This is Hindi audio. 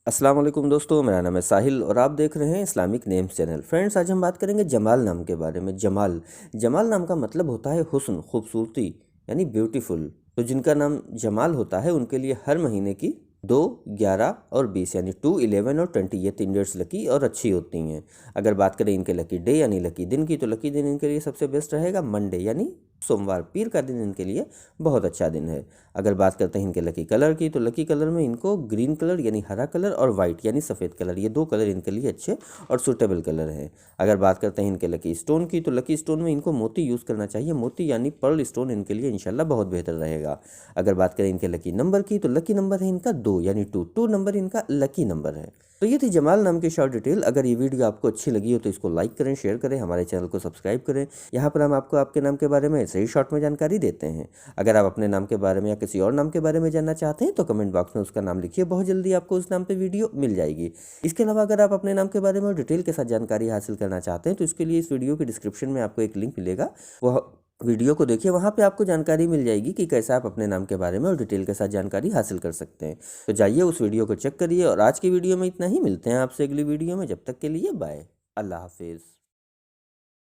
अस्सलाम वालेकुम दोस्तों, मेरा नाम है साहिल और आप देख रहे हैं इस्लामिक नेम्स चैनल। फ्रेंड्स, आज हम बात करेंगे जमाल नाम के बारे में। जमाल नाम का मतलब होता है हुस्न, खूबसूरती, यानी ब्यूटीफुल। तो जिनका नाम जमाल होता है उनके लिए हर महीने की 2, 11 और 20 यानी 2, 11 और 20 ये 3 डेट्स लकी और अच्छी होती हैं। अगर बात करें इनके लकी डे यानी लकी दिन की, तो लकी दिन इनके लिए सबसे बेस्ट रहेगा मंडे यानी सोमवार, पीर का दिन इनके लिए बहुत अच्छा दिन है। अगर बात करते हैं इनके लकी कलर की, तो लकी कलर में इनको ग्रीन कलर यानी हरा कलर और वाइट यानी सफ़ेद कलर, ये 2 कलर इनके लिए अच्छे और सूटेबल कलर हैं। अगर बात करते हैं इनके लकी स्टोन की, तो लकी स्टोन में इनको मोती यूज़ करना चाहिए। मोती यानी पर्ल स्टोन इनके लिए इंशाल्लाह बहुत बेहतर रहेगा। अगर बात करें इनके लकी नंबर की, तो लकी नंबर है इनका 2 यानी 2 नंबर इनका लकी नंबर है। तो ये थी जमाल नाम की शॉर्ट डिटेल। अगर ये वीडियो आपको अच्छी लगी हो तो इसको लाइक करें, शेयर करें, हमारे चैनल को सब्सक्राइब करें। यहाँ पर हम आपको आपके नाम के बारे में ऐसे ही शॉर्ट में जानकारी देते हैं। अगर आप अपने नाम के बारे में या किसी और नाम के बारे में जानना चाहते हैं तो कमेंट बॉक्स में उसका नाम लिखिए, बहुत जल्दी आपको उस नाम पे वीडियो मिल जाएगी। इसके अलावा अगर आप अपने नाम के बारे में डिटेल के साथ जानकारी हासिल करना चाहते हैं तो इसके लिए इस वीडियो के डिस्क्रिप्शन में आपको एक लिंक मिलेगा, वह वीडियो को देखिए, वहाँ पे आपको जानकारी मिल जाएगी कि कैसे आप अपने नाम के बारे में और डिटेल के साथ जानकारी हासिल कर सकते हैं। तो जाइए उस वीडियो को चेक करिए और आज की वीडियो में इतना ही। मिलते हैं आपसे अगली वीडियो में, जब तक के लिए बाय, अल्लाह हाफिज़।